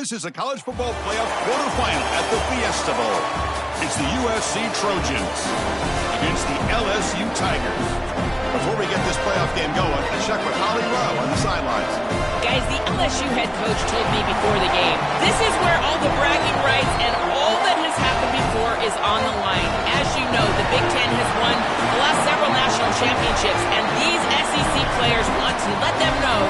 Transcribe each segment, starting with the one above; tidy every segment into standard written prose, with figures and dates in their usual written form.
This is a college football playoff quarterfinal at the Fiesta Bowl. It's the USC Trojans against the LSU Tigers. Before we get this playoff game going, a check with Holly Rowe on the sidelines. Guys, the LSU head coach told me before the game, this is where all the bragging rights and all that has happened before is on the line. As you know, the Big Ten has won the last several national championships, and these SEC players want to let them know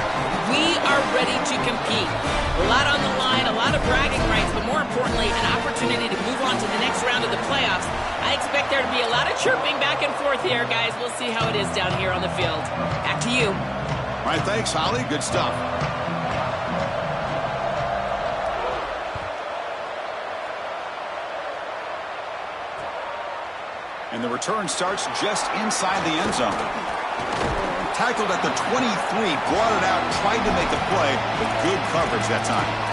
we are ready to compete. A lot on the line, a lot of bragging rights, but more importantly, an opportunity to move on to the next round of the playoffs. I expect there to be a lot of chirping back and forth here, guys. We'll see how it is down here on the field. Back to you. All right, thanks, Holly. Good stuff. And the return starts just inside the end zone. Tackled at the 23, brought it out, tried to make a play, with good coverage that time.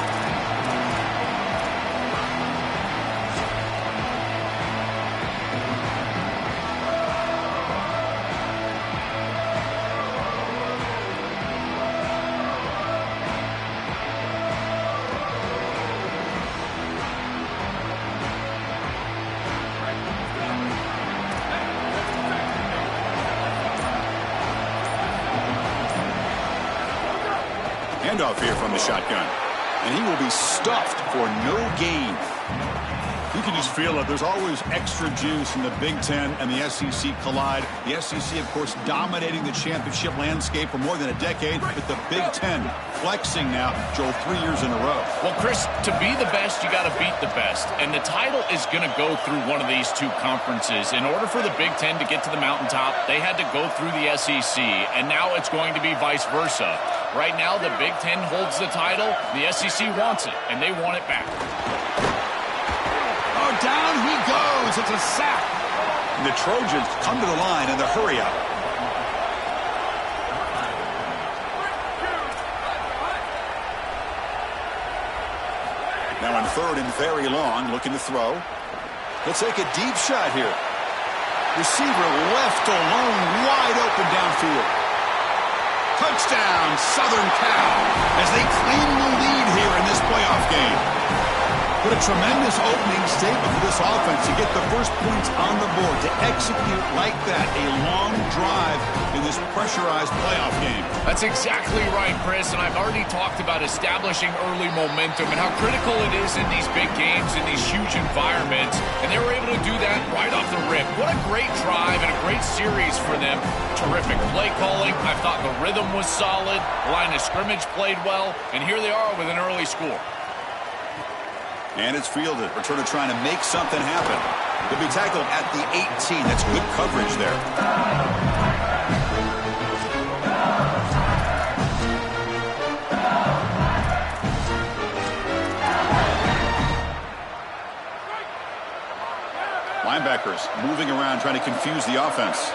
Handoff here from the shotgun. And he will be stuffed for no gain. You can just feel it. There's always extra juice in the Big Ten and the SEC collide. The SEC, of course, dominating the championship landscape for more than a decade, with the Big Ten flexing now, Joel, 3 years in a row. Well, Chris, to be the best, you got to beat the best. And the title is going to go through one of these two conferences. In order for the Big Ten to get to the mountaintop, they had to go through the SEC, and now it's going to be vice versa. Right now, the Big Ten holds the title. The SEC wants it, and they want it back. Oh, down he goes. It's a sack. And the Trojans come to the line in the hurry-up. Now on third and very long, looking to throw. He'll take a deep shot here. Receiver left alone, wide open downfield. Touchdown, Southern Cal, as they claim the lead here in this playoff game. What a tremendous opening statement for this offense to get the first points on the board, to execute like that, a long drive in this pressurized playoff game. That's exactly right, Chris, and I've already talked about establishing early momentum and how critical it is in these big games, in these huge environments, and they were able to do that right off the rip. What a great drive and a great series for them. Terrific play calling. I thought the rhythm was solid. The line of scrimmage played well, and here they are with an early score. And it's fielded. Returner trying to make something happen. He'll be tackled at the 18. That's good coverage there. Linebackers moving around, trying to confuse the offense.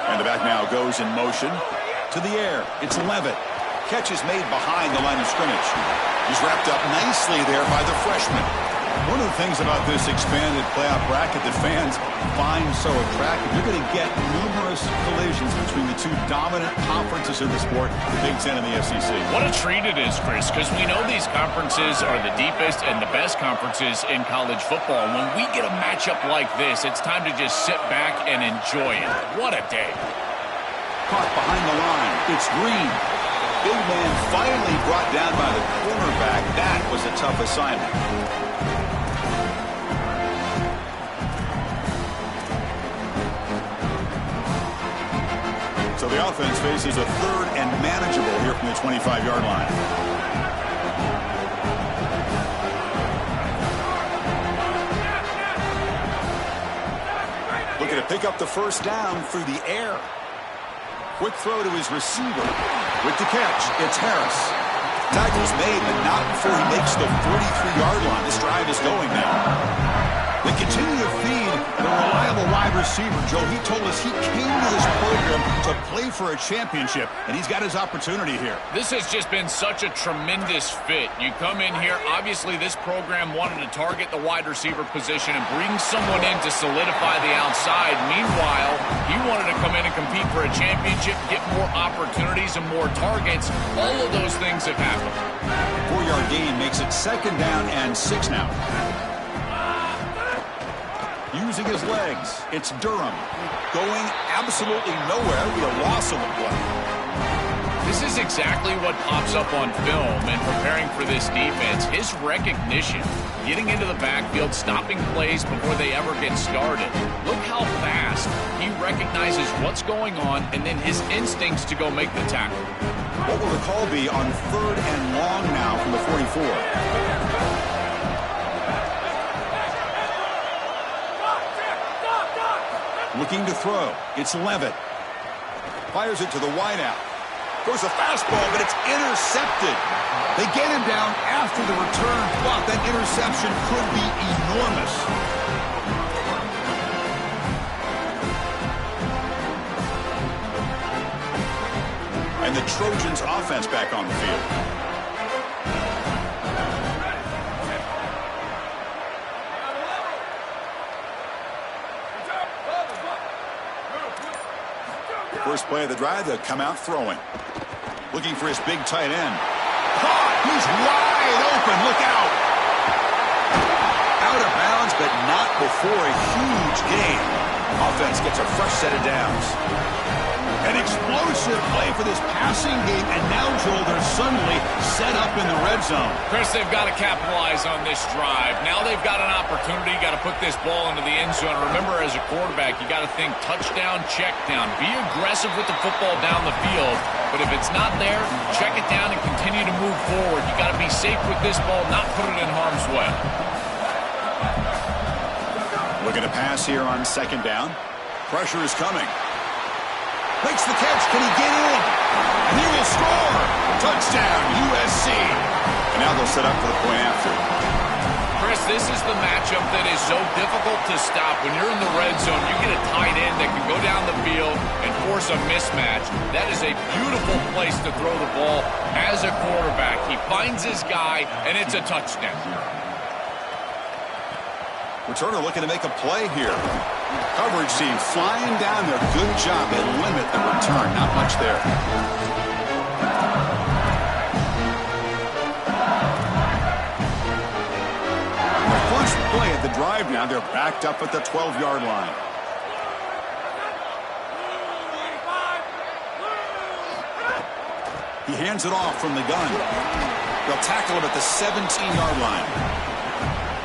And the back now goes in motion. To the air. It's Levitt. Catch is made behind the line of scrimmage. He's wrapped up nicely there by the freshman. One of the things about this expanded playoff bracket that fans find so attractive, you're going to get numerous collisions between the two dominant conferences in the sport, the Big Ten and the SEC. What a treat it is, Chris, because we know these conferences are the deepest and the best conferences in college football. And when we get a matchup like this, it's time to just sit back and enjoy it. What a day. Caught behind the line. It's Green. Big man finally brought down by the cornerback. That was a tough assignment. So the offense faces a third and manageable here from the 25-yard line. Looking to pick up the first down through the air. Quick throw to his receiver. With the catch, it's Harris. Tackle's made, but not before he makes the 43-yard line. This drive is going now. They continue to feed the reliable wide wide receiver, Joe, he told us he came to this program to play for a championship, and he's got his opportunity here. This has just been such a tremendous fit. You come in here, obviously this program wanted to target the wide receiver position and bring someone in to solidify the outside. Meanwhile, he wanted to come in and compete for a championship, get more opportunities and more targets. All of those things have happened. 4-yard gain makes it 2nd down and 6 now. Using his legs, it's Durham. Going absolutely nowhere, be a loss on the play. This is exactly what pops up on film in preparing for this defense. His recognition, getting into the backfield, stopping plays before they ever get started. Look how fast he recognizes what's going on and then his instincts to go make the tackle. What will the call be on 3rd and long now from the 44? Looking to throw. It's Levitt. Fires it to the wideout. Goes a fastball, but it's intercepted. They get him down after the return block. That interception could be enormous. And the Trojans' offense back on the field. First play of the drive, they'll come out throwing. Looking for his big tight end. Caught! He's wide open. Look out! Out of bounds, but not before a huge gain. Offense gets a fresh set of downs. An explosive play for this passing game, and now, Joel, they're suddenly set up in the red zone. Chris, they've got to capitalize on this drive. Now they've got an opportunity, got to put this ball into the end zone. Remember, as a quarterback, you got to think touchdown, check down. Be aggressive with the football down the field, but if it's not there, check it down and continue to move forward. You got to be safe with this ball, not put it in harm's way. Looking to pass here on 2nd down. Pressure is coming. Makes the catch. Can he get in? And he will score. Touchdown, USC. And now they'll set up for the point after. Chris, this is the matchup that is so difficult to stop. When you're in the red zone, you get a tight end that can go down the field and force a mismatch. That is a beautiful place to throw the ball as a quarterback. He finds his guy, and it's a touchdown. Returner looking to make a play here. Coverage team flying down there. Good job. They limit the return. Not much there. The first play at the drive now. They're backed up at the 12-yard line. He hands it off from the gun. They'll tackle him at the 17-yard line.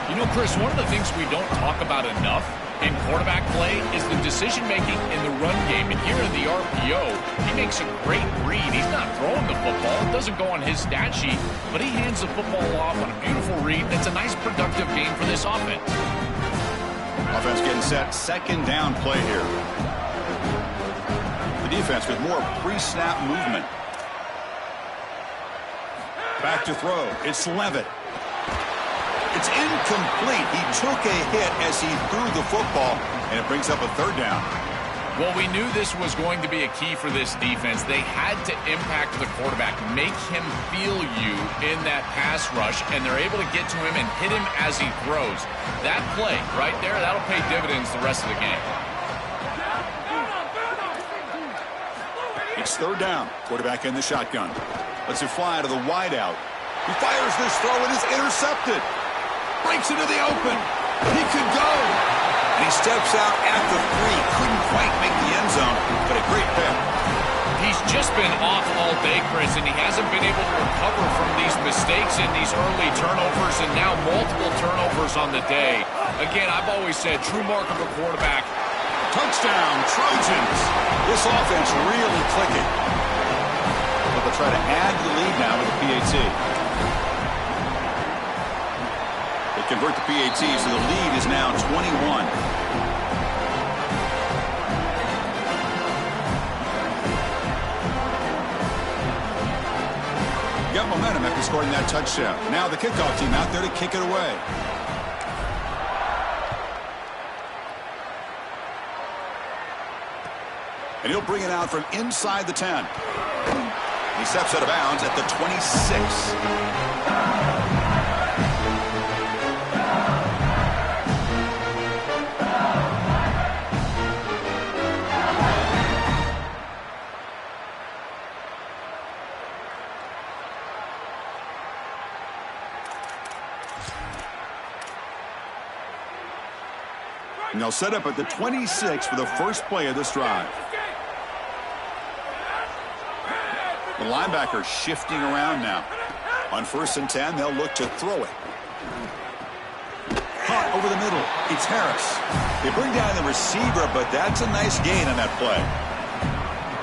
You know, Chris, one of the things we don't talk about enough in quarterback play is the decision-making in the run game. And here in the RPO, he makes a great read. He's not throwing the football. It doesn't go on his stat sheet, but he hands the football off on a beautiful read. That's a nice, productive game for this offense. Offense getting set. 2nd down play here. The defense with more pre-snap movement. Back to throw. It's Levitt. It's incomplete. He took a hit as he threw the football, and it brings up a 3rd down. Well, we knew this was going to be a key for this defense. They had to impact the quarterback, make him feel you in that pass rush, and they're able to get to him and hit him as he throws. That play right there, that'll pay dividends the rest of the game. It's 3rd down. Quarterback in the shotgun. Lets it fly to the wideout. He fires this throw, and is intercepted. Breaks into the open. He could go. And he steps out at the 3. Couldn't quite make the end zone, but a great pick. He's just been off all day, Chris, and he hasn't been able to recover from these mistakes in these early turnovers and now multiple turnovers on the day. Again, I've always said, true mark of a quarterback. Touchdown, Trojans. This offense really clicking. But they'll try to add to the lead now with the PAT. Convert the PAT, so the lead is now 21. Got momentum after scoring that touchdown. Now the kickoff team out there to kick it away. And he'll bring it out from inside the 10. He steps out of bounds at the 26. And they'll set up at the 26 for the first play of this drive. The linebacker shifting around now. On 1st and 10, they'll look to throw it. Caught over the middle. It's Harris. They bring down the receiver, but that's a nice gain on that play.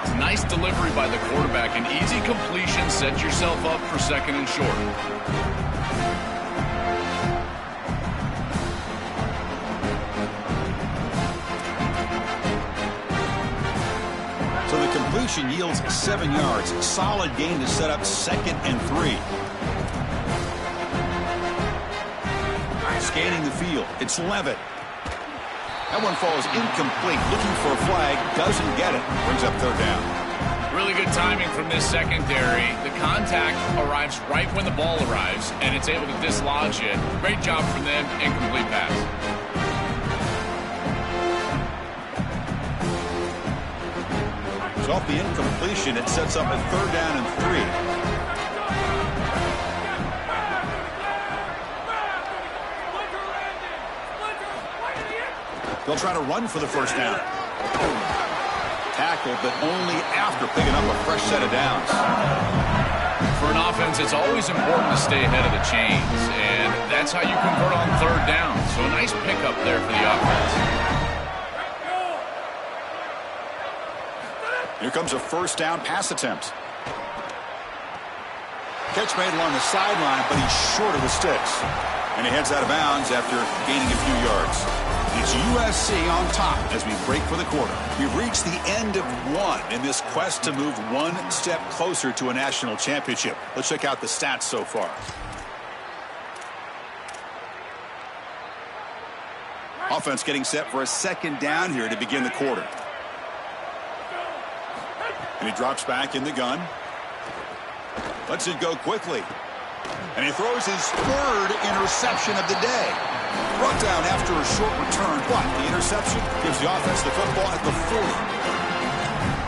It's a nice delivery by the quarterback. An easy completion. Set yourself up for 2nd and short. So the completion yields 7 yards. Solid gain to set up 2nd and 3. Scanning the field. It's Levitt. That one falls incomplete. Looking for a flag. Doesn't get it. Brings up 3rd down. Really good timing from this secondary. The contact arrives right when the ball arrives, and it's able to dislodge it. Great job from them. Incomplete pass. So off the incompletion, it sets up a 3rd down and 3. They'll try to run for the 1st down. Tackled, but only after picking up a fresh set of downs. For an offense, it's always important to stay ahead of the chains, and that's how you convert on 3rd down. So a nice pickup there for the offense. Here comes a 1st down pass attempt. Catch made along the sideline, but he's short of the sticks. And he heads out of bounds after gaining a few yards. It's USC on top as we break for the quarter. We've reached the end of 1 in this quest to move 1 step closer to a national championship. Let's check out the stats so far. Offense getting set for a 2nd down here to begin the quarter. And he drops back in the gun. Lets it go quickly. And he throws his 3rd interception of the day. Brought down after a short return. But the interception gives the offense the football at the 40.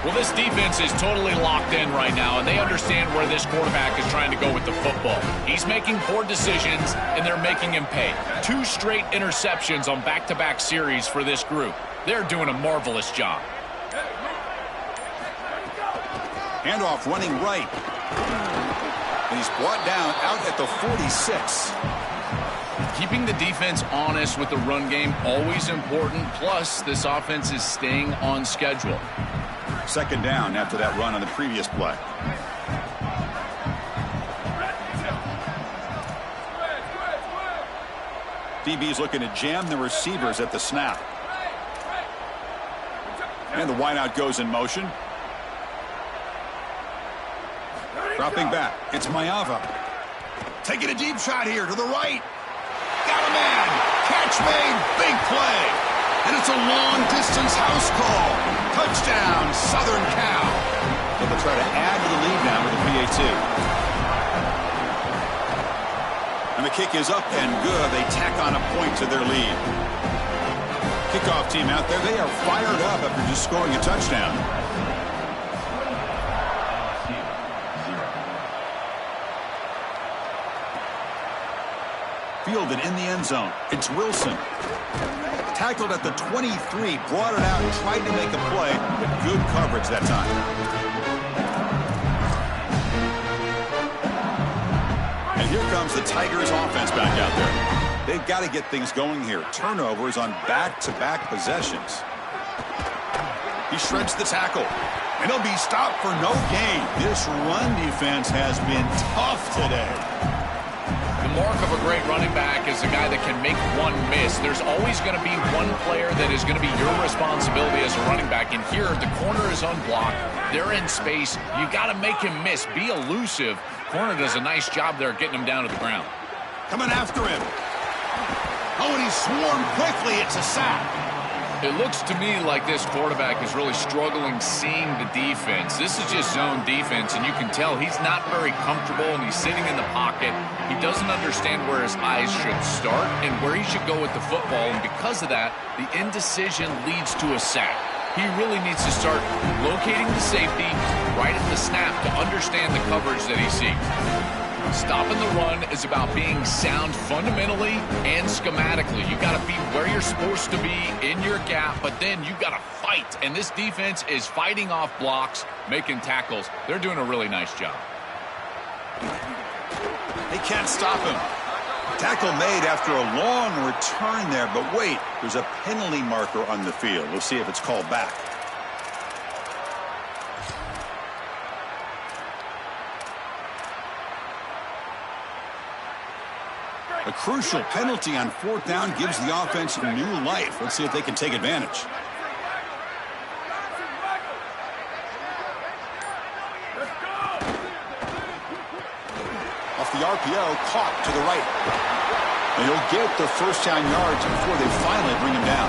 Well, this defense is totally locked in right now, and they understand where this quarterback is trying to go with the football. He's making poor decisions, and they're making him pay. 2 straight interceptions on back-to-back series for this group. They're doing a marvelous job. Handoff running right. And he's brought down out at the 46. Keeping the defense honest with the run game, always important. Plus, this offense is staying on schedule. 2nd down after that run on the previous play. DB's looking to jam the receivers at the snap. And the wideout goes in motion. Dropping back. It's Mayava. Taking a deep shot here to the right. Got a man. Catch made. Big play. And it's a long-distance house call. Touchdown, Southern Cal. But they'll try to add to the lead now with a PAT. And the kick is up and good. They tack on a point to their lead. Kickoff team out there. They are fired up after just scoring a touchdown. Fielded in the end zone. It's Wilson. Tackled at the 23, brought it out and tried to make a play, but good coverage that time. And here comes the Tigers offense back out there. They've got to get things going here. Turnovers on back-to-back possessions. He shreds the tackle. And he'll be stopped for no gain. This run defense has been tough today. The mark of a great running back is a guy that can make one miss. There's always going to be one player that is going to be your responsibility as a running back. And here, the corner is unblocked. They're in space. You got to make him miss. Be elusive. Corner does a nice job there getting him down to the ground. Coming after him. Oh, and he's swarmed quickly. It's a sack. It looks to me like this quarterback is really struggling seeing the defense. This is just zone defense, and you can tell he's not very comfortable, and he's sitting in the pocket. He doesn't understand where his eyes should start and where he should go with the football, and because of that, the indecision leads to a sack. He really needs to start locating the safety right at the snap to understand the coverage that he sees. Stopping the run is about being sound fundamentally and schematically. You got to be where you're supposed to be in your gap, but then you got to fight. And this defense is fighting off blocks, making tackles. They're doing a really nice job. They can't stop him. Tackle made after a long return there, but wait, there's a penalty marker on the field. We'll see if it's called back. A crucial penalty on 4th down gives the offense new life. Let's see if they can take advantage. Off the RPO, caught to the right. And he'll get the first down yards before they finally bring him down.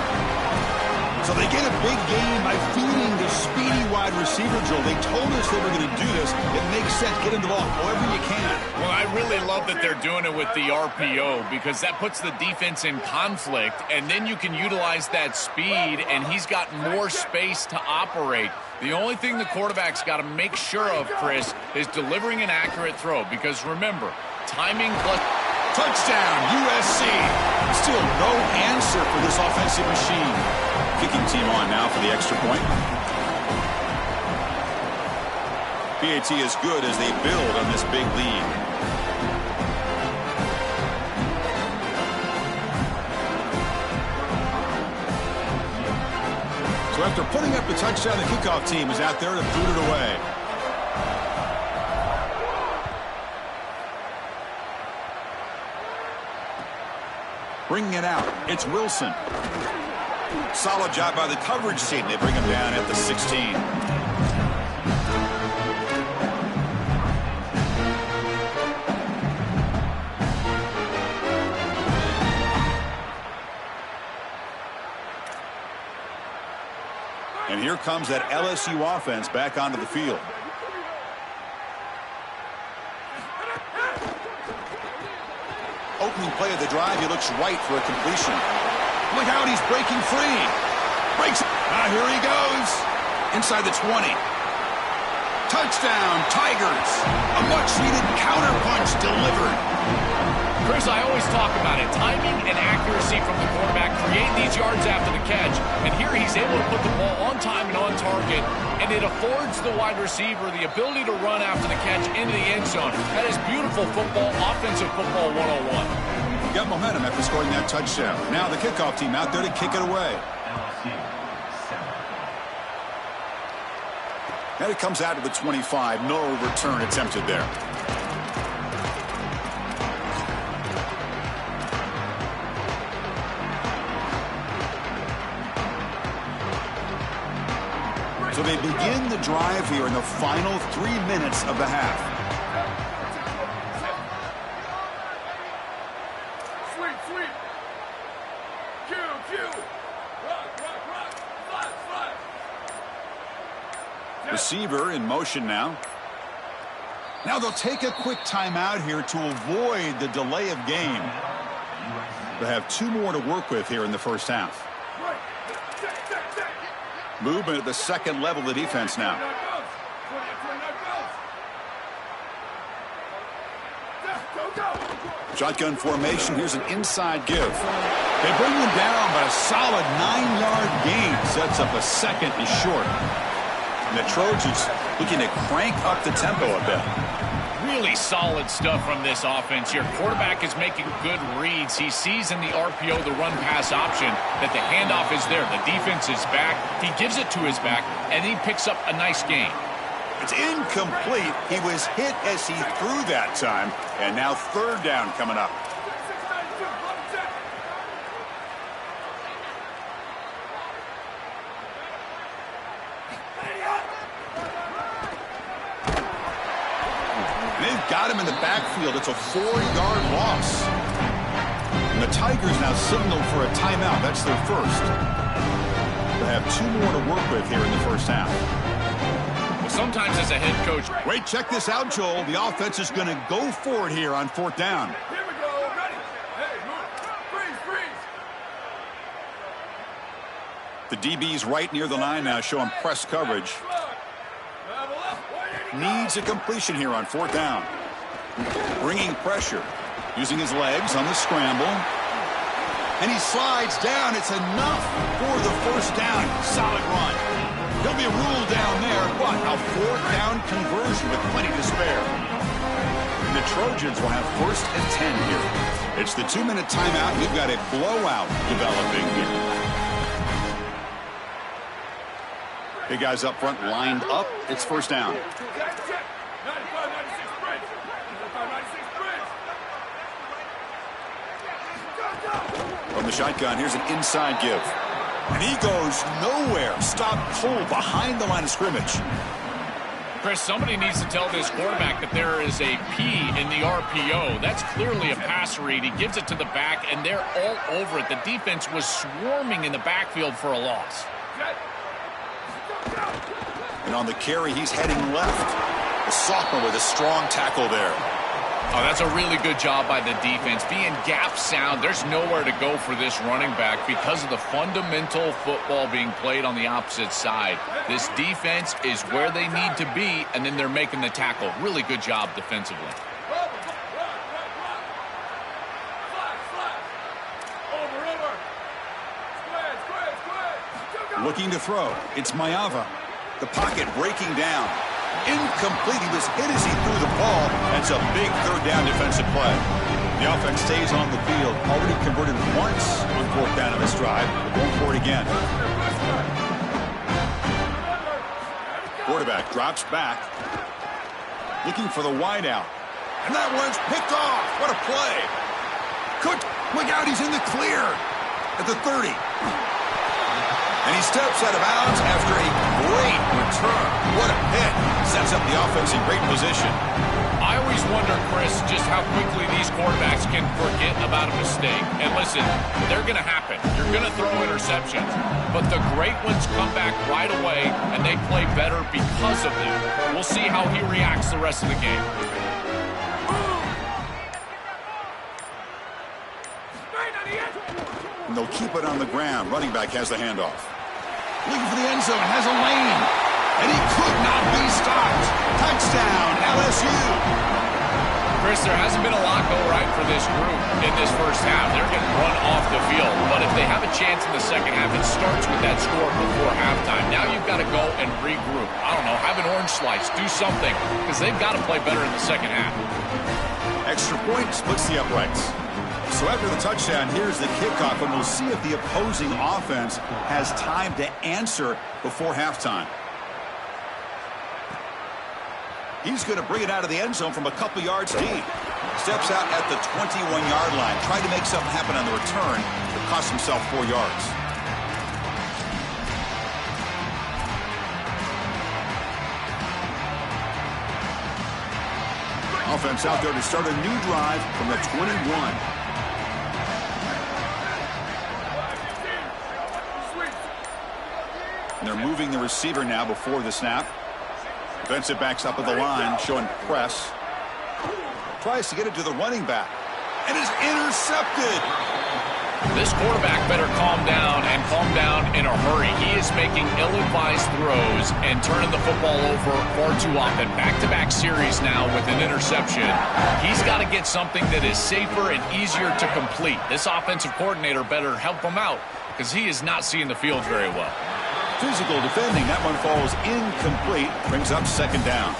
So they get a big gain by feeding the speedy wide receiver drill. They told us they were going to do this. It makes sense. Get him the ball however you can. Well, I really love that they're doing it with the RPO because that puts the defense in conflict, and then you can utilize that speed, and he's got more space to operate. The only thing the quarterback's got to make sure of, Chris, is delivering an accurate throw because, remember, timing plus... Touchdown, USC. Still no answer for this offensive machine. Kicking team on now for the extra point. PAT is good as they build on this big lead. So after putting up the touchdown, the kickoff team is out there to boot it away. Bringing it out, it's Wilson. Solid job by the coverage team. They bring him down at the 16. And here comes that LSU offense back onto the field. Opening play of the drive, he looks right for a completion. Look out, he's breaking free. Breaks it. Here he goes. Inside the 20. Touchdown, Tigers. A much-needed counterpunch delivered. Chris, I always talk about it. Timing and accuracy from the quarterback create these yards after the catch. And here he's able to put the ball on time and on target. And it affords the wide receiver the ability to run after the catch into the end zone. That is beautiful football, offensive football 101. Got momentum after scoring that touchdown. Now the kickoff team out there to kick it away. And it comes out to the 25. No return attempted there. So they begin the drive here in the final 3 minutes of the half. Receiver in motion now. Now they'll take a quick timeout here to avoid the delay of game. They have 2 more to work with here in the first half. Movement at the second level of the defense now. Shotgun formation. Here's an inside give. They bring him down, but a solid 9-yard gain sets up a second and short. And the Trojans looking to crank up the tempo a bit. Really solid stuff from this offense. Your quarterback is making good reads. He sees in the RPO the run-pass option that the handoff is there. The defense is back. He gives it to his back, and he picks up a nice gain. It's incomplete. He was hit as he threw that time, and now 3rd down coming up. Got him in the backfield. It's a 4-yard loss. And the Tigers now signal for a timeout. That's their first. have 2 more to work with here in the first half. Well, sometimes as a head coach... Wait, check this out, Joel. The offense is going to go for it here on 4th down. Here we go. Ready. Hey, move. Freeze. The DB's right near the line now, showing press coverage. Needs a completion here on 4th down. Bringing pressure. Using his legs on the scramble. And he slides down. It's enough for the first down. Solid run. There'll be a rule down there, but a 4th down conversion with plenty to spare. And the Trojans will have 1st and 10 here. It's the 2-minute timeout. We've got a blowout developing here. Big guys up front lined up. It's 1st down. From the shotgun, here's an inside give. And he goes nowhere. Stop cold behind the line of scrimmage. Chris, somebody needs to tell this quarterback that there is a P in the RPO. That's clearly a pass read. He gives it to the back, and they're all over it. The defense was swarming in the backfield for a loss. And on the carry, he's heading left. The sophomore with a strong tackle there. Oh, that's a really good job by the defense. Being gap sound, there's nowhere to go for this running back because of the fundamental football being played on the opposite side. This defense is where they need to be, and then they're making the tackle. Really good job defensively. Looking to throw. It's Mayava. The pocket breaking down. Incomplete. He was hit as he threw the ball. That's a big 3rd down defensive play. The offense stays on the field. Already converted once on 4th down of this drive. Going for it again. Quarterback drops back. Looking for the wideout. And that one's picked off. What a play. Cook, look out. He's in the clear at the 30. And he steps out of bounds after a great return. What a hit. Sets up the offense in great position. I always wonder, Chris, just how quickly these quarterbacks can forget about a mistake. And listen, they're going to happen. You're going to throw interceptions. But the great ones come back right away, and they play better because of them. We'll see how he reacts the rest of the game. And they'll keep it on the ground. Running back has the handoff. Looking for the end zone. Has a lane. And he could not be stopped. Touchdown, LSU. Chris, there hasn't been a lot go right for this group in this first half. They're getting run off the field. But if they have a chance in the second half, it starts with that score before halftime. Now you've got to go and regroup. I don't know, have an orange slice. Do something. Because they've got to play better in the second half. Extra point splits the uprights. So after the touchdown, here's the kickoff, and we'll see if the opposing offense has time to answer before halftime. He's going to bring it out of the end zone from a couple yards deep. Steps out at the 21-yard line. Tried to make something happen on the return, but cost himself 4 yards. Offense out there to start a new drive from the 21. And they're moving the receiver now before the snap. Defensive backs up at the line, showing press. Tries to get it to the running back. And is intercepted. This quarterback better calm down and calm down in a hurry. He is making ill-advised throws and turning the football over far too often. Back-to-back series now with an interception. He's got to get something that is safer and easier to complete. This offensive coordinator better help him out because he is not seeing the field very well. Physical defending. That one falls incomplete. Brings up 2nd down.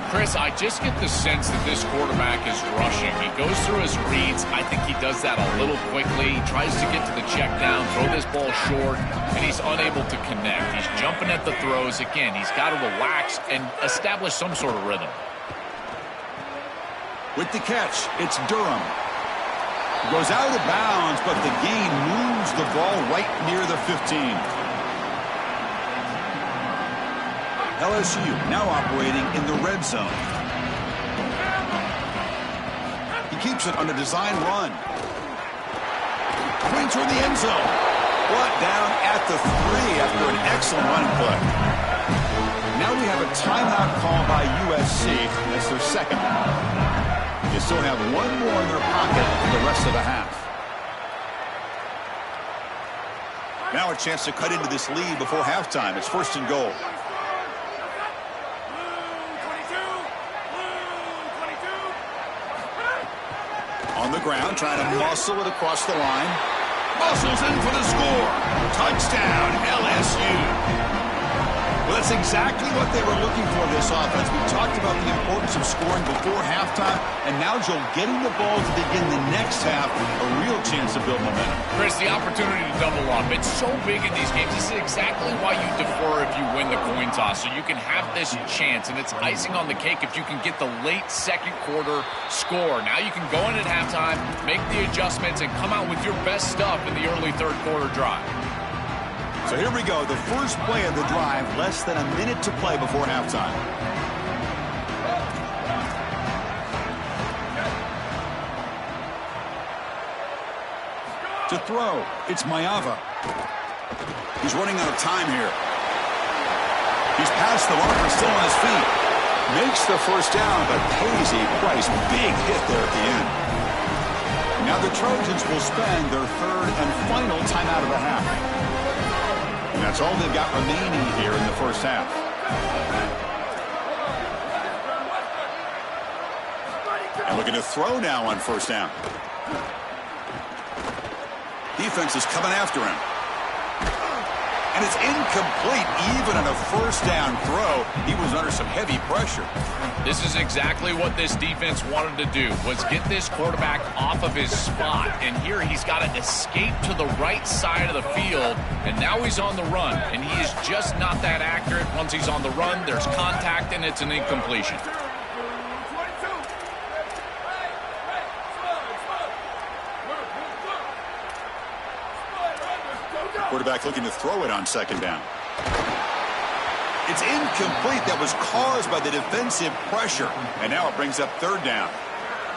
Chris, I just get the sense that this quarterback is rushing. He goes through his reads. I think he does that a little quickly. He tries to get to the check down, throw this ball short, and he's unable to connect. He's jumping at the throws. Again, he's got to relax and establish some sort of rhythm. With the catch, it's Durham. Goes out of bounds, but the gain moves the ball right near the 15. LSU now operating in the red zone. He keeps it on a design run. Going toward the end zone. Brought down at the 3 after an excellent running play. Now we have a timeout call by USC. That's their second. You still have one more in their pocket for the rest of the half. Now a chance to cut into this lead before halftime. It's 1st and goal. On the ground, trying to muscle it across the line. Muscles in for the score. Touchdown, LSU. Well, that's exactly what they were looking for this offense. We talked about the importance of scoring before halftime, and now, Joel, getting the ball to begin the next half, a real chance to build momentum. Chris, the opportunity to double up, it's so big in these games. This is exactly why you defer if you win the coin toss, so you can have this chance, and it's icing on the cake if you can get the late second quarter score. Now you can go in at halftime, make the adjustments, and come out with your best stuff in the early third quarter drive. So here we go, the first play of the drive, less than a minute to play before halftime. To throw, it's Mayava. He's running out of time here. He's past the marker, still on his feet. Makes the first down, but pays a price. Big hit there at the end. Now the Trojans will spend their third and final timeout of the half. And that's all they've got remaining here in the first half. And looking to throw now on 1st down. Defense is coming after him. And it's incomplete. Even on a 1st down throw, he was under some heavy pressure. This is exactly what this defense wanted to do, was get this quarterback off of his spot. And here he's got to escape to the right side of the field, and now he's on the run. And he is just not that accurate. Once he's on the run, there's contact, and it's an incompletion. Quarterback looking to throw it on 2nd down. It's incomplete. That was caused by the defensive pressure. And now it brings up 3rd down.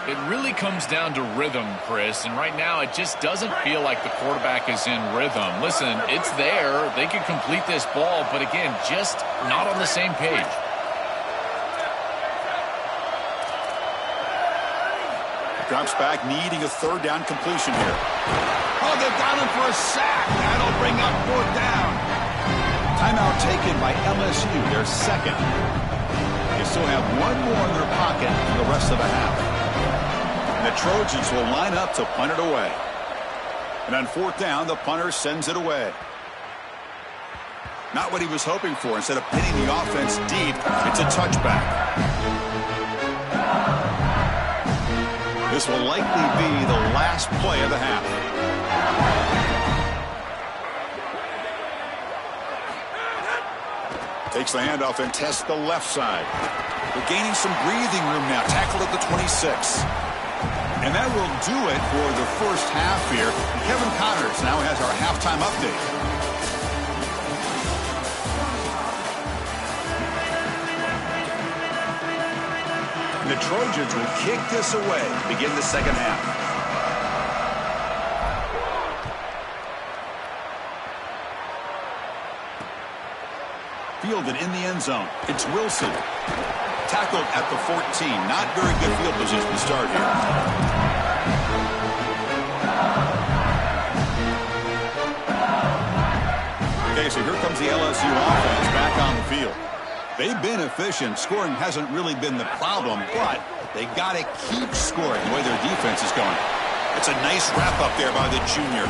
It really comes down to rhythm, Chris. And right now it just doesn't feel like the quarterback is in rhythm. Listen, it's there. They can complete this ball. But again, just not on the same page. Drops back, needing a 3rd down completion here. Oh, they've got him for a sack. That'll bring up 4th down. Timeout taken by LSU, their second. They still have one more in their pocket for the rest of the half. And the Trojans will line up to punt it away. And on 4th down, the punter sends it away. Not what he was hoping for. Instead of pinning the offense deep, it's a touchback. This will likely be the last play of the half. Takes the handoff and tests the left side. They're gaining some breathing room now. Tackled at the 26. And that will do it for the first half here. Kevin Connors now has our halftime update. The Trojans will kick this away to begin the second half. Fielded in the end zone. It's Wilson. Tackled at the 14. Not very good field position to start here. Okay, so here comes the LSU offense back on the field. They've been efficient. Scoring hasn't really been the problem, but they got to keep scoring the way their defense is going. It's a nice wrap up there by the junior.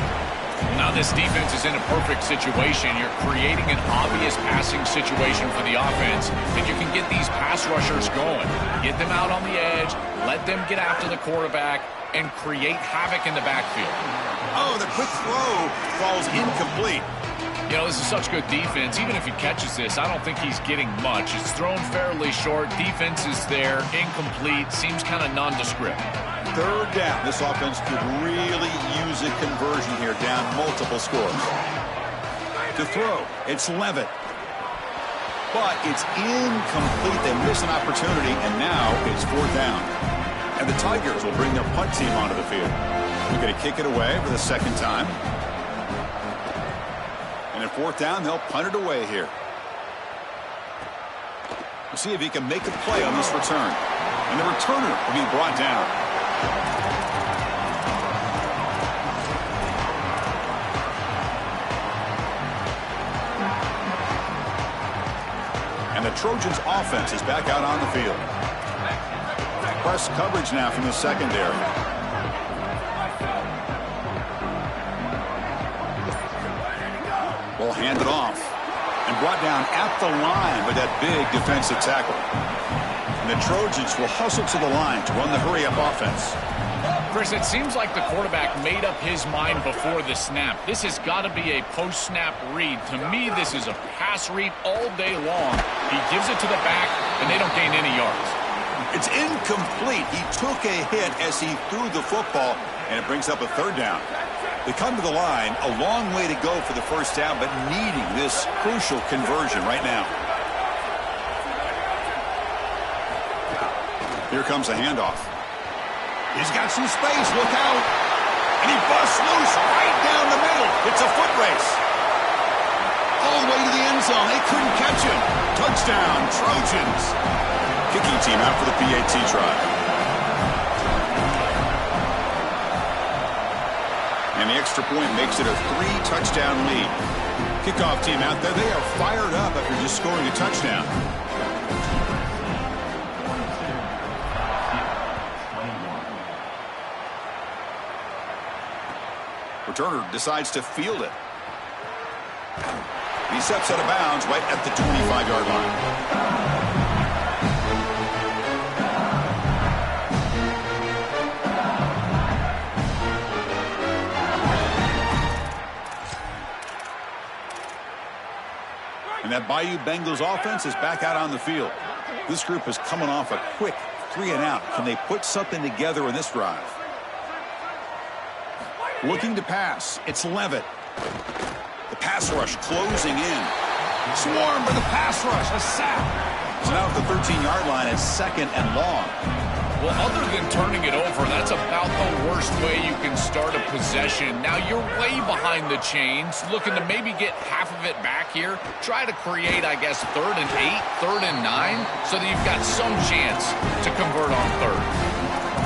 Now this defense is in a perfect situation. You're creating an obvious passing situation for the offense, and you can get these pass rushers going. Get them out on the edge, let them get after the quarterback, and create havoc in the backfield. Oh, the quick throw falls incomplete. You know, this is such good defense. Even if he catches this, I don't think he's getting much. It's thrown fairly short. Defense is there. Incomplete. Seems kind of nondescript. 3rd down. This offense could really use a conversion here, down multiple scores. To throw, it's Levitt. But it's incomplete. They miss an opportunity, and now it's 4th down. And the Tigers will bring their punt team onto the field. They're going to kick it away for the second time. And at fourth down, they'll punt it away here. We'll see if he can make a play on this return. And the returner will be brought down. And the Trojans' offense is back out on the field. Press coverage now from the secondary. Will hand it off. And brought down at the line with that big defensive tackle. And the Trojans will hustle to the line to run the hurry-up offense. Chris, it seems like the quarterback made up his mind before the snap. This has got to be a post-snap read. To me, this is a pass read all day long. He gives it to the back, and they don't gain any yards. It's incomplete. He took a hit as he threw the football, and it brings up a third down. They come to the line, a long way to go for the first down, but needing this crucial conversion right now. Here comes a handoff. He's got some space. Look out. And he busts loose right down the middle. It's a foot race. All the way to the end zone. They couldn't catch him. Touchdown, Trojans. Kicking team out for the PAT try. And the extra point makes it a 3-touchdown lead. Kickoff team out there. They are fired up after just scoring a touchdown. Returner decides to field it. He steps out of bounds right at the 25-yard line. And that Bayou Bengals offense is back out on the field. This group is coming off a quick 3-and-out. Can they put something together in this drive? Looking to pass. It's Levitt. The pass rush closing in. Swarm by the pass rush. A sack. So now at the 13-yard line, it's 2nd and long. Well, other than turning it over, that's about the worst way you can start a possession. Now, you're way behind the chains, looking to maybe get half of it back here. Try to create, I guess, 3rd and 8, 3rd and 9, so that you've got some chance to convert on 3rd.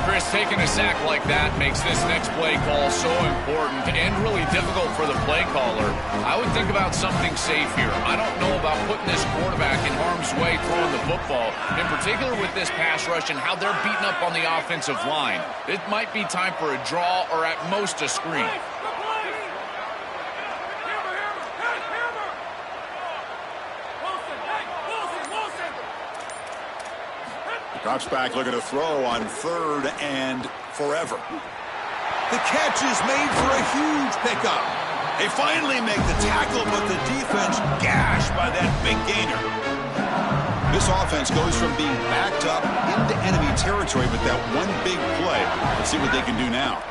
Chris, taking a sack like that makes this next play call so important and really difficult for the play caller. I would think about something safe here. I don't know about putting this quarterback in harm's way throwing the football, in particular with this pass rush and how they're beating up on the offensive line. It might be time for a draw or at most a screen. Drops back, looking to throw on 3rd and forever. The catch is made for a huge pickup. They finally make the tackle, but the defense gashed by that big gainer. This offense goes from being backed up into enemy territory with that one big play. Let's see what they can do now.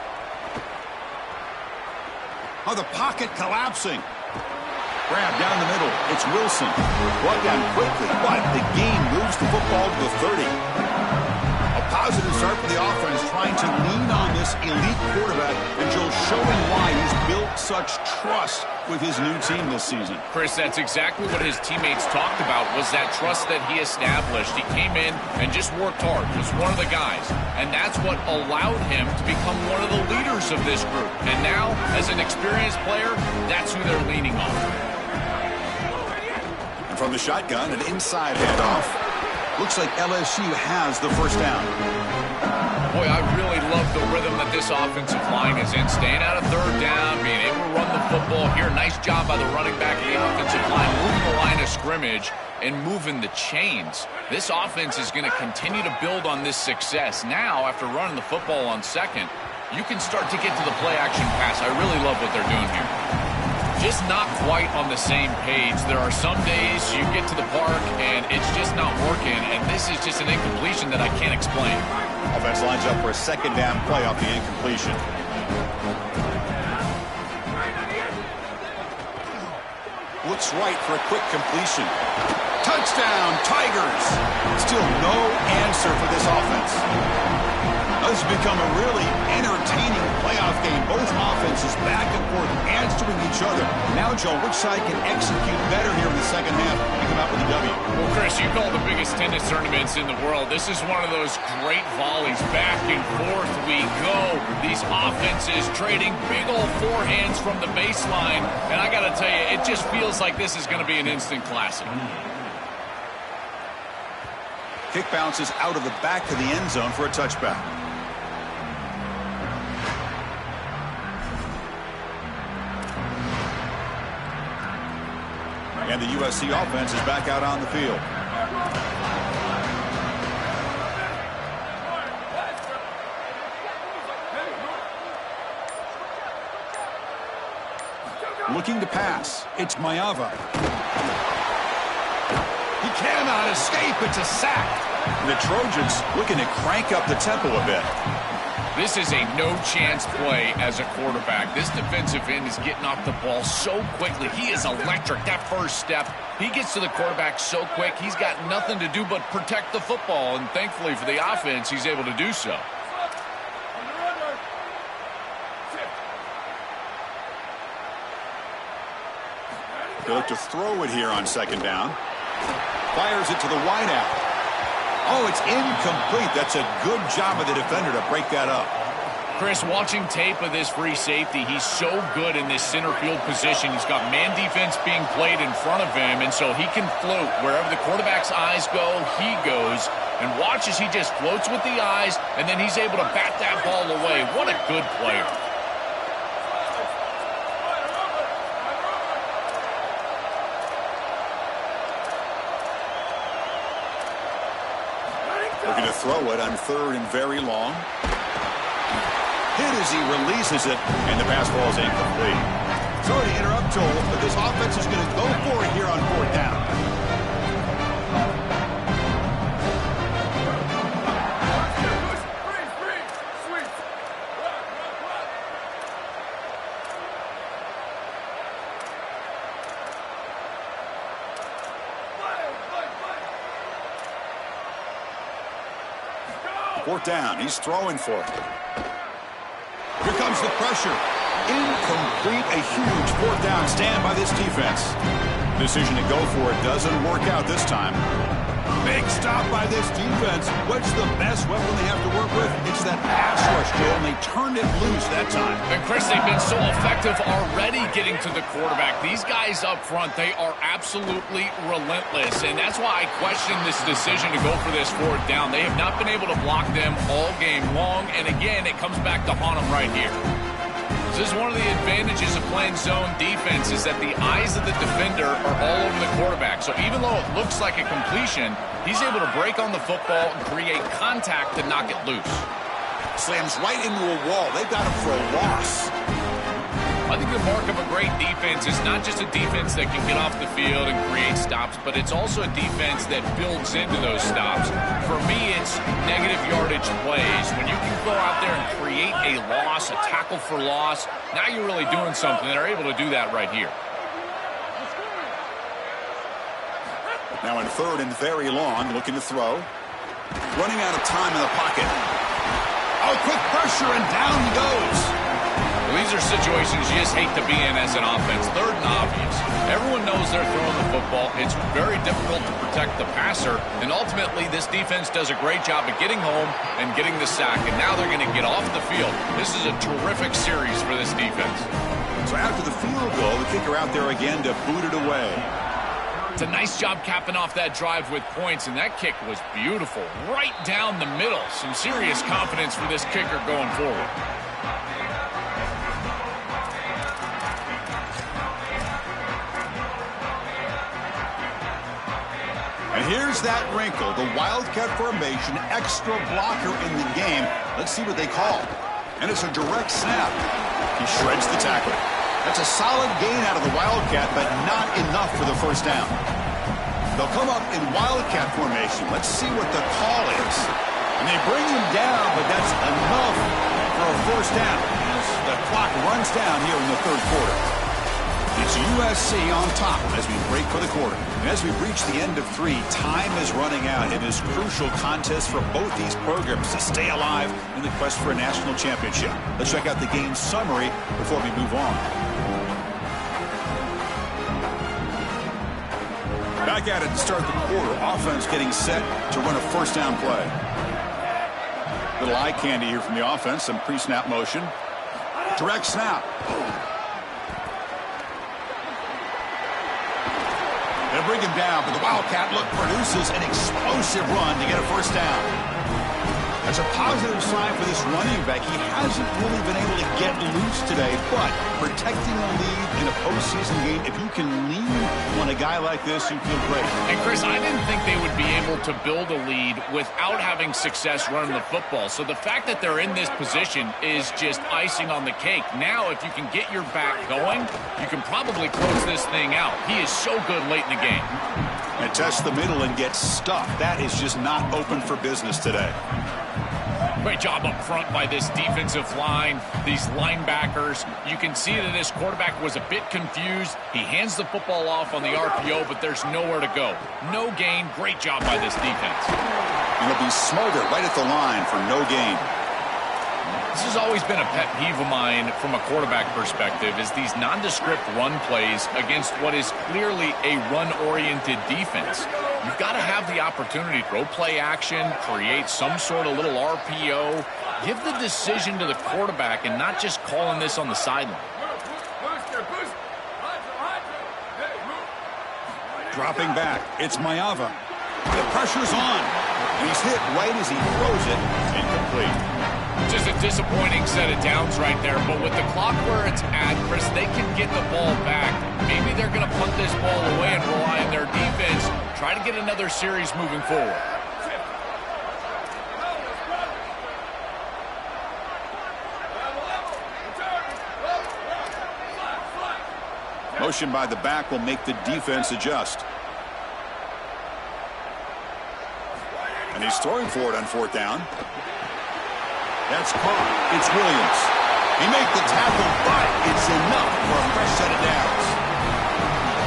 Oh, the pocket collapsing. Grab down the middle. It's Wilson. Brought down quickly, but the game moves the football to the 30. A positive start for the offense, trying to lean on this elite quarterback and Joe showing why he's built such trust with his new team this season. Chris, that's exactly what his teammates talked about, was that trust that he established. He came in and just worked hard, was one of the guys. And that's what allowed him to become one of the leaders of this group. And now, as an experienced player, that's who they're leaning on. From the shotgun, an inside handoff. Looks like LSU has the first down. Boy, I really love the rhythm that this offensive line is in. Staying out of 3rd down, being able to run the football here. Nice job by the running back of the offensive line, moving the line of scrimmage and moving the chains. This offense is going to continue to build on this success. Now, after running the football on 2nd, you can start to get to the play-action pass. I really love what they're doing here. Just not quite on the same page. There are some days you get to the park and it's just not working, and this is just an incompletion that I can't explain. Offense lines up for a 2nd down play off the incompletion. Looks right for a quick completion. Touchdown, Tigers! Still no answer for this offense. This has become a really entertaining playoff game. Both offenses back and forth answering each other. Now, Joe, which side can execute better here in the second half and come out with a W? Well, Chris, you call the biggest tennis tournaments in the world. This is one of those great volleys. Back and forth we go. These offenses trading big old forehands from the baseline. And I got to tell you, it just feels like this is going to be an instant classic. Kick bounces out of the back of the end zone for a touchback. And the USC offense is back out on the field. Looking to pass. It's Maeva. He cannot escape. It's a sack. The Trojans looking to crank up the tempo a bit. This is a no-chance play as a quarterback. This defensive end is getting off the ball so quickly. He is electric. That first step, he gets to the quarterback so quick, he's got nothing to do but protect the football. And thankfully for the offense, he's able to do so. They look to throw it here on second down. Fires it to the wideout. Oh, it's incomplete. That's a good job of the defender to break that up. Chris, watching tape of this free safety, he's so good in this center field position. He's got man defense being played in front of him, and so he can float. Wherever the quarterback's eyes go, he goes. And watch as he just floats with the eyes, and then he's able to bat that ball away. What a good player. Looking to throw it on third and very long. Hit as he releases it, and the pass ball is incomplete. Sorry to interrupt, Joel, but this offense is going to go for it here on fourth down. Fourth down. He's throwing for it. Here comes the pressure. Incomplete. A huge fourth down stand by this defense. Decision to go for it doesn't work out this time. Big stop by this defense. What's the best weapon they have to work with? It's that pass rush, Joe, and they turned it loose that time. And Chris, they've been so effective already getting to the quarterback. These guys up front, they are absolutely relentless, and that's why I question this decision to go for this fourth down. They have not been able to block them all game long, and again, it comes back to haunt them right here. This is one of the advantages of playing zone defense is that the eyes of the defender are all over the quarterback. So even though it looks like a completion, he's able to break on the football and create contact to knock it loose. Slams right into a wall. They've got him for a loss. I think the mark of a great defense is not just a defense that can get off the field and create stops, but it's also a defense that builds into those stops. For me, it's negative yardage plays. When you can go out there and create a loss, a tackle for loss, now you're really doing something. They're able to do that right here. Now in third and very long, looking to throw. Running out of time in the pocket. Oh, quick pressure, and down he goes. Well, these are situations you just hate to be in as an offense. Third and obvious. Everyone knows they're throwing the football. It's very difficult to protect the passer. And ultimately, this defense does a great job of getting home and getting the sack. And now they're going to get off the field. This is a terrific series for this defense. So after the field goal, the kicker out there again to boot it away. It's a nice job capping off that drive with points, and that kick was beautiful. Right down the middle. Some serious confidence for this kicker going forward. And here's that wrinkle, the Wildcat formation, extra blocker in the game. Let's see what they call. And it's a direct snap. He shreds the tackle. That's a solid gain out of the Wildcat, but not enough for the first down. They'll come up in Wildcat formation. Let's see what the call is. And they bring him down, but that's enough for a first down. As the clock runs down here in the third quarter. It's USC on top as we break for the quarter. And as we reach the end of 3, time is running out in this crucial contest for both these programs to stay alive in the quest for a national championship. Let's check out the game summary before we move on. Back at it to start the quarter. Offense getting set to run a first down play. Little eye candy here from the offense. Some pre-snap motion. Direct snap. They'll bring him down, but the Wildcat look produces an explosive run to get a first down. That's a positive sign for this running back. He hasn't really been able to get loose today, but protecting a lead in a postseason game, if you can lean on a guy like this, you feel great. And, Chris, I didn't think they would be able to build a lead without having success running the football. So the fact that they're in this position is just icing on the cake. Now, if you can get your back going, you can probably close this thing out. He is so good late in the game. And test the middle and get stuffed. That is just not open for business today. Great job up front by this defensive line, these linebackers. You can see that this quarterback was a bit confused. He hands the football off on the RPO, but there's nowhere to go. No gain. Great job by this defense. And he'll be smothered right at the line for no gain. This has always been a pet peeve of mine from a quarterback perspective, is these nondescript run plays against what is clearly a run-oriented defense. You've got to have the opportunity to throw play action, create some sort of little RPO, give the decision to the quarterback and not just calling this on the sideline. Dropping back, it's Mayava. The pressure's on. He's hit right as he throws it. Incomplete. Just a disappointing set of downs right there, but with the clock where it's at, Chris, they can get the ball back. Maybe they're going to punt this ball away and rely on their defense, try to get another series moving forward. Motion by the back will make the defense adjust. And he's throwing for it on 4th down. That's caught. It's Williams. He made the tackle, but it's enough for a fresh set of downs.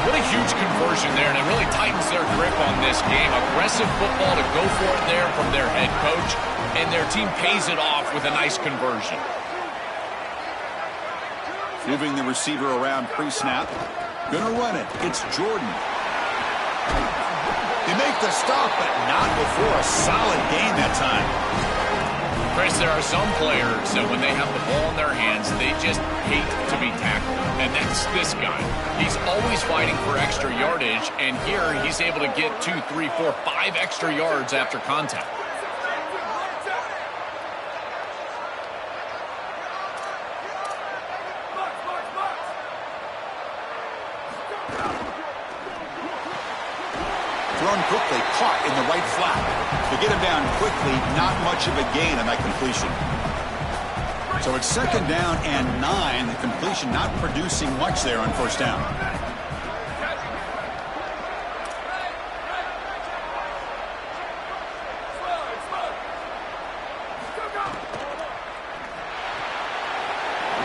What a huge conversion there, and it really tightens their grip on this game. Aggressive football to go for it there from their head coach, and their team pays it off with a nice conversion. Moving the receiver around pre-snap. Gonna run it. It's Jordan. They make the stop, but not before a solid gain that time. Chris, there are some players that when they have the ball in their hands, they just hate to be tackled. And that's this guy. He's always fighting for extra yardage, and here he's able to get 2, 3, 4, 5 extra yards after contact. Thrown quickly, caught in the right flat. To get him down quickly, not much of a gain on that completion. So it's 2nd down and 9. The completion not producing much there on 1st down.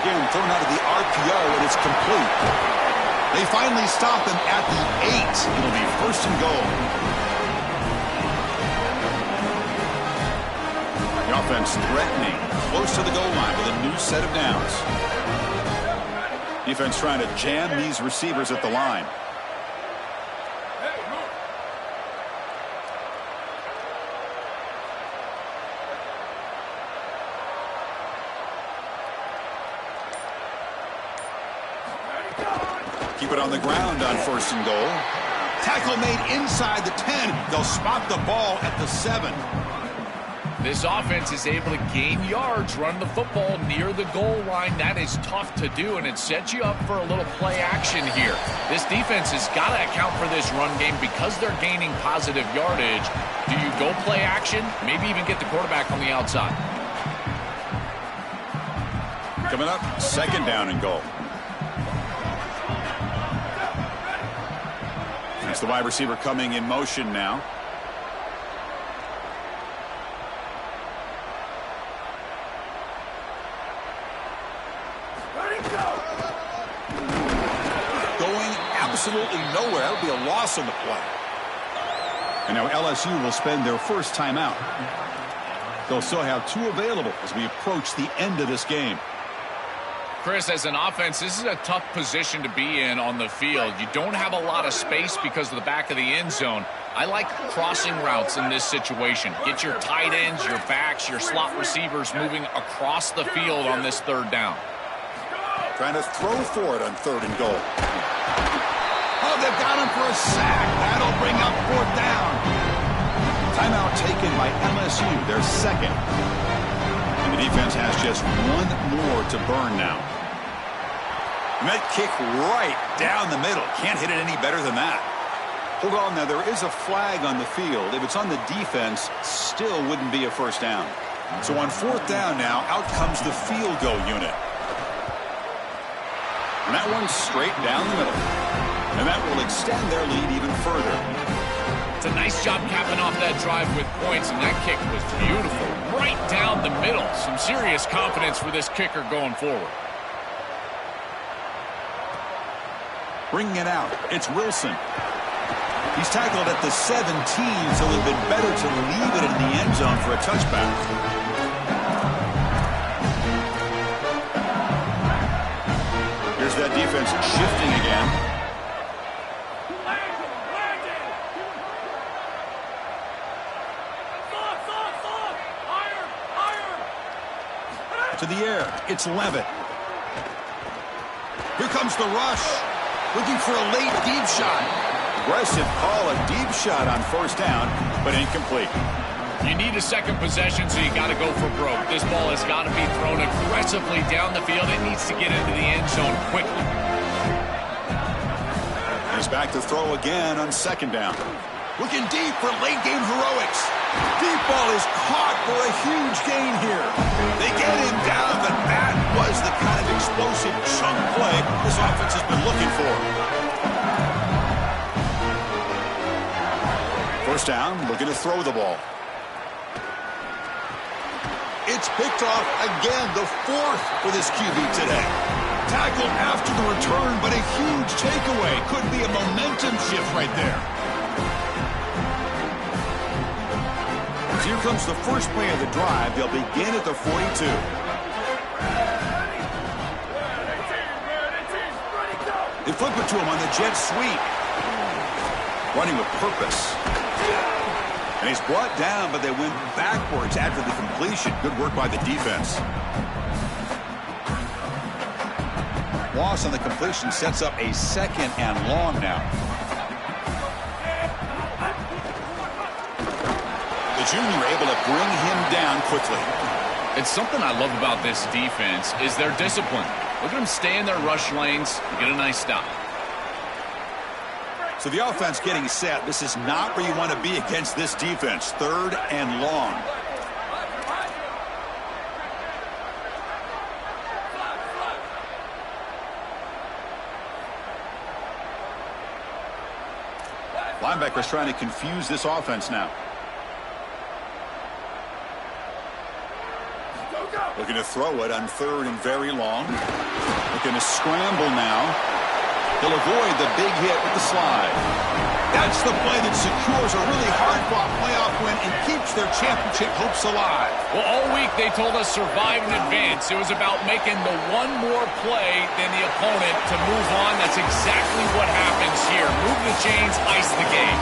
Again, thrown out of the RPO, and it's complete. They finally stop him at the 8. It'll be 1st and goal. The offense threatening, close to the goal line with a new set of downs. Defense trying to jam these receivers at the line. Keep it on the ground on 1st and goal. Tackle made inside the 10. They'll spot the ball at the 7. This offense is able to gain yards, run the football near the goal line. That is tough to do, and it sets you up for a little play action here. This defense has got to account for this run game because they're gaining positive yardage. Do you go play action? Maybe even get the quarterback on the outside. Coming up, 2nd down and goal. It's the wide receiver coming in motion now. Going absolutely nowhere. That'll be a loss on the play. And now LSU will spend their first timeout. They'll still have 2 available as we approach the end of this game. Chris, as an offense, this is a tough position to be in on the field. You don't have a lot of space because of the back of the end zone. I like crossing routes in this situation. Get your tight ends, your backs, your slot receivers moving across the field on this 3rd down. Trying to throw for it on 3rd and goal. Oh, they've got him for a sack. That'll bring up 4th down. Timeout taken by LSU, their 2nd. And the defense has just 1 more to burn now. And that kick right down the middle. Can't hit it any better than that. Hold on now, there is a flag on the field. If it's on the defense, still wouldn't be a 1st down. So on 4th down now, out comes the field goal unit. And that one's straight down the middle. And that will extend their lead even further. It's a nice job capping off that drive with points, and that kick was beautiful. Right down the middle. Some serious confidence for this kicker going forward. Bringing it out, it's Wilson. He's tackled at the 17, so it would have been better to leave it in the end zone for a touchback. Here's that defense shifting again. To the air, it's Levitt. Here comes the rush. Looking for a late deep shot. Aggressive call, a deep shot on 1st down, but incomplete. You need a 2nd possession, so you got to go for broke. This ball has got to be thrown aggressively down the field. It needs to get into the end zone quickly. He's back to throw again on 2nd down. Looking deep for late game heroics. Deep ball is caught for a huge gain here. They get him down, but that was the kind of explosive chunk play this offense has been looking for. 1st down, looking to throw the ball. It's picked off again, the 4th for this QB today. Tackled after the return, but a huge takeaway. Could be a momentum shift right there. Here comes the first play of the drive. They'll begin at the 42. They flip it to him on the jet sweep. Running with purpose. And he's brought down, but they went backwards after the completion. Good work by the defense. Loss on the completion sets up a 2nd and long now. Junior able to bring him down quickly. It's something I love about this defense is their discipline. Look at them stay in their rush lanes and get a nice stop. So the offense getting set. This is not where you want to be against this defense. 3rd and long. Linebackers trying to confuse this offense now. Looking to throw it on 3rd and very long. Looking to scramble now. He'll avoid the big hit with the slide. That's the play that secures a really hard-fought playoff win and keeps their championship hopes alive. Well, all week they told us survive and advance. It was about making the 1 more play than the opponent to move on. That's exactly what happens here. Move the chains, ice the game.